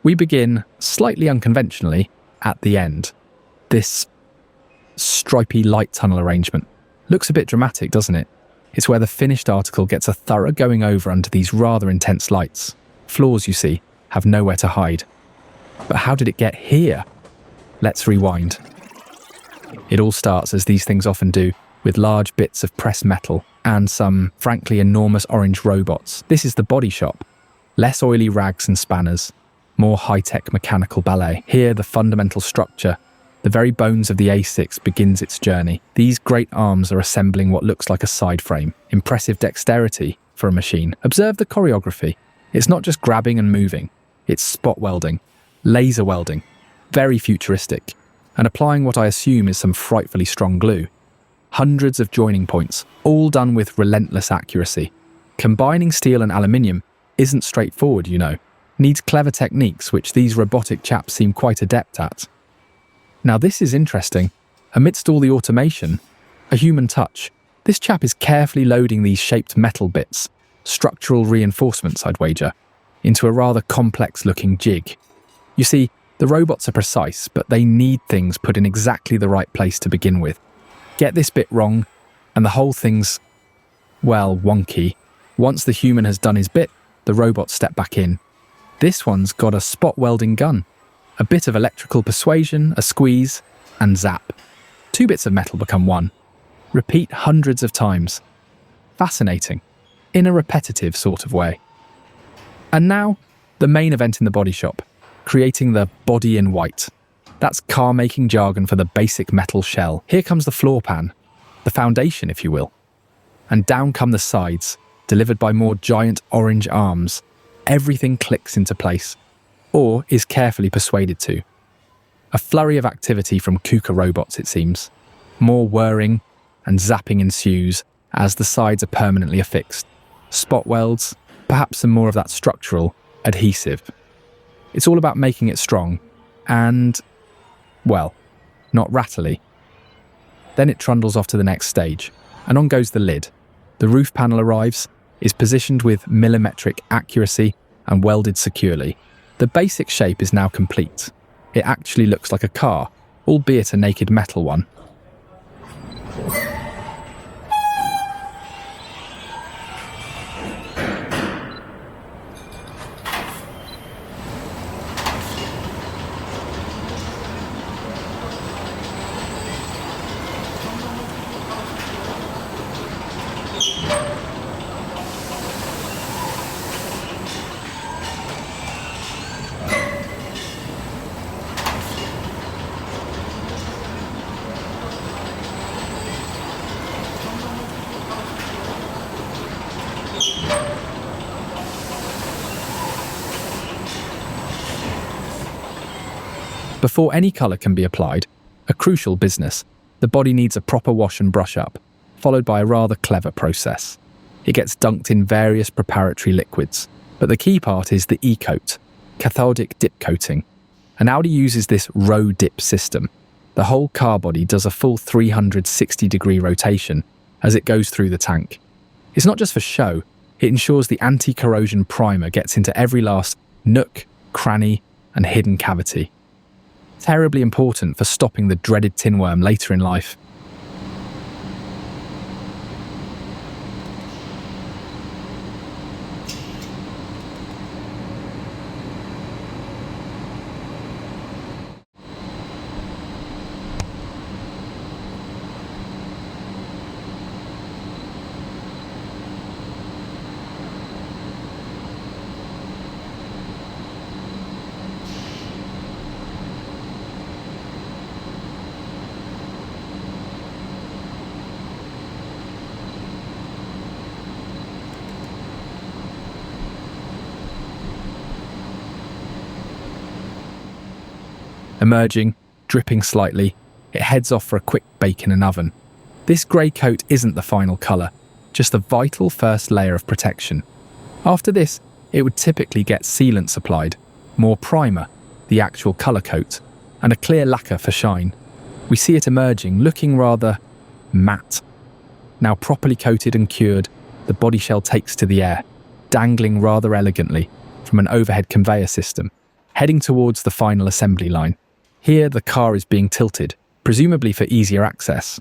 We begin, slightly unconventionally, at the end. This stripy light tunnel arrangement. Looks a bit dramatic, doesn't it? It's where the finished article gets a thorough going over under these rather intense lights. Floors, you see, have nowhere to hide. But how did it get here? Let's rewind. It all starts, as these things often do, with large bits of pressed metal and some, frankly, enormous orange robots. This is the body shop. Less oily rags and spanners, more high-tech mechanical ballet. Here, the fundamental structure, the very bones of the A6, begins its journey. These great arms are assembling what looks like a side frame. Impressive dexterity for a machine. Observe the choreography. It's not just grabbing and moving. It's spot welding, laser welding, very futuristic, and applying what I assume is some frightfully strong glue. Hundreds of joining points, all done with relentless accuracy. Combining steel and aluminium isn't straightforward, you know. Needs clever techniques, which these robotic chaps seem quite adept at. Now this is interesting. Amidst all the automation, a human touch. This chap is carefully loading these shaped metal bits, structural reinforcements I'd wager, into a rather complex-looking jig. You see, the robots are precise, but they need things put in exactly the right place to begin with. Get this bit wrong, and the whole thing's, well, wonky. Once the human has done his bit, the robots step back in. This one's got a spot welding gun, a bit of electrical persuasion, a squeeze, and zap. 2 bits of metal become one. Repeat hundreds of times. Fascinating, in a repetitive sort of way. And now, the main event in the body shop, creating the body in white. That's car-making jargon for the basic metal shell. Here comes the floor pan, the foundation, if you will. And down come the sides, delivered by more giant orange arms. Everything clicks into place, or is carefully persuaded to. A flurry of activity from KUKA robots, it seems. More whirring and zapping ensues as the sides are permanently affixed. Spot welds, perhaps some more of that structural adhesive. It's all about making it strong and, well, not rattly. Then it trundles off to the next stage, and on goes the lid. The roof panel arrives, is positioned with millimetric accuracy and welded securely. The basic shape is now complete. It actually looks like a car, albeit a naked metal one. Before any colour can be applied, a crucial business, the body needs a proper wash and brush up, followed by a rather clever process. It gets dunked in various preparatory liquids, but the key part is the E-coat, cathodic dip coating. And Audi uses this row dip system. The whole car body does a full 360-degree rotation as it goes through the tank. It's not just for show, it ensures the anti-corrosion primer gets into every last nook, cranny, and hidden cavity. Terribly important for stopping the dreaded tinworm later in life. Emerging, dripping slightly, it heads off for a quick bake in an oven. This grey coat isn't the final colour, just the vital first layer of protection. After this, it would typically get sealant supplied, more primer, the actual colour coat, and a clear lacquer for shine. We see it emerging, looking rather matte. Now properly coated and cured, the body shell takes to the air, dangling rather elegantly from an overhead conveyor system, heading towards the final assembly line. Here, the car is being tilted, presumably for easier access.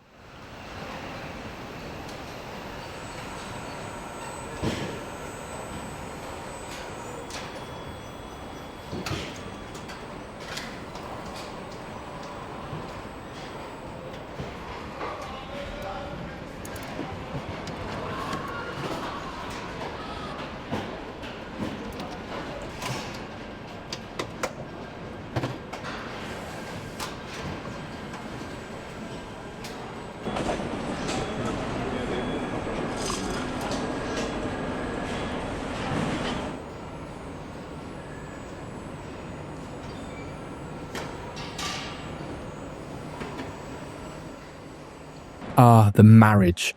The marriage.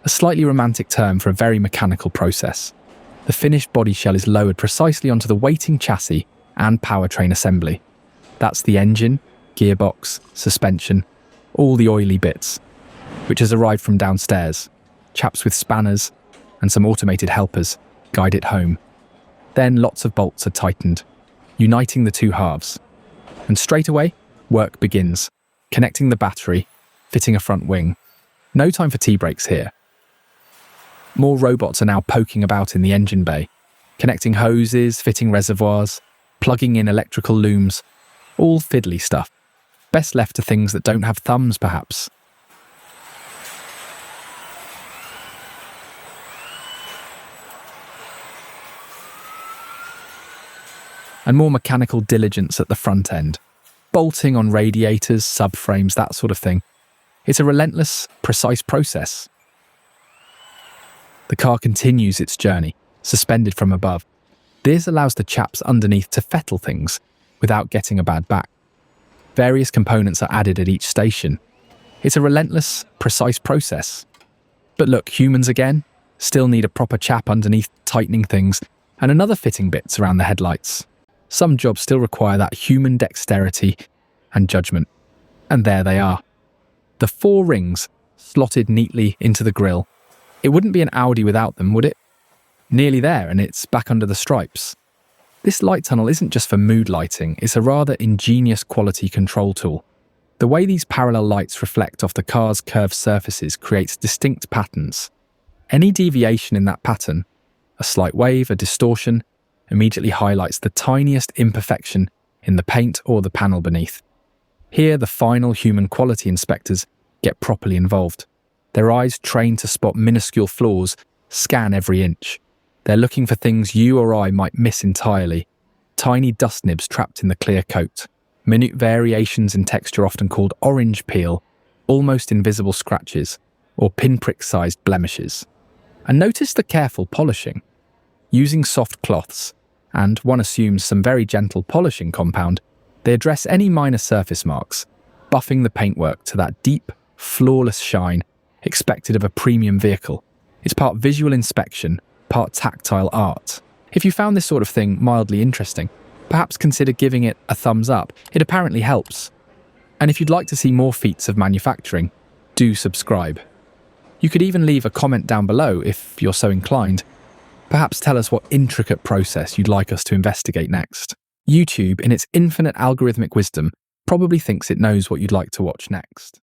A slightly romantic term for a very mechanical process. The finished body shell is lowered precisely onto the waiting chassis and powertrain assembly. That's the engine, gearbox, suspension, all the oily bits, which has arrived from downstairs. Chaps with spanners and some automated helpers guide it home. Then lots of bolts are tightened, uniting the two halves. And straight away, work begins, connecting the battery, fitting a front wing. No time for tea breaks here. More robots are now poking about in the engine bay, connecting hoses, fitting reservoirs, plugging in electrical looms, all fiddly stuff. Best left to things that don't have thumbs, perhaps. And more mechanical diligence at the front end. Bolting on radiators, subframes, that sort of thing. It's a relentless, precise process. The car continues its journey, suspended from above. This allows the chaps underneath to fettle things without getting a bad back. Various components are added at each station. It's a relentless, precise process. But look, humans again, still need a proper chap underneath tightening things and another fitting bits around the headlights. Some jobs still require that human dexterity and judgment. And there they are. The 4 rings slotted neatly into the grille. It wouldn't be an Audi without them, would it? Nearly there, and it's back under the stripes. This light tunnel isn't just for mood lighting, it's a rather ingenious quality control tool. The way these parallel lights reflect off the car's curved surfaces creates distinct patterns. Any deviation in that pattern, a slight wave, a distortion, immediately highlights the tiniest imperfection in the paint or the panel beneath. Here, the final human quality inspectors get properly involved. Their eyes, trained to spot minuscule flaws, scan every inch. They're looking for things you or I might miss entirely. Tiny dust nibs trapped in the clear coat. Minute variations in texture often called orange peel, almost invisible scratches, or pinprick-sized blemishes. And notice the careful polishing. Using soft cloths, and one assumes some very gentle polishing compound, they address any minor surface marks, buffing the paintwork to that deep, flawless shine expected of a premium vehicle. It's part visual inspection, part tactile art. If you found this sort of thing mildly interesting, perhaps consider giving it a thumbs up. It apparently helps. And if you'd like to see more feats of manufacturing, do subscribe. You could even leave a comment down below if you're so inclined. Perhaps tell us what intricate process you'd like us to investigate next. YouTube, in its infinite algorithmic wisdom, probably thinks it knows what you'd like to watch next.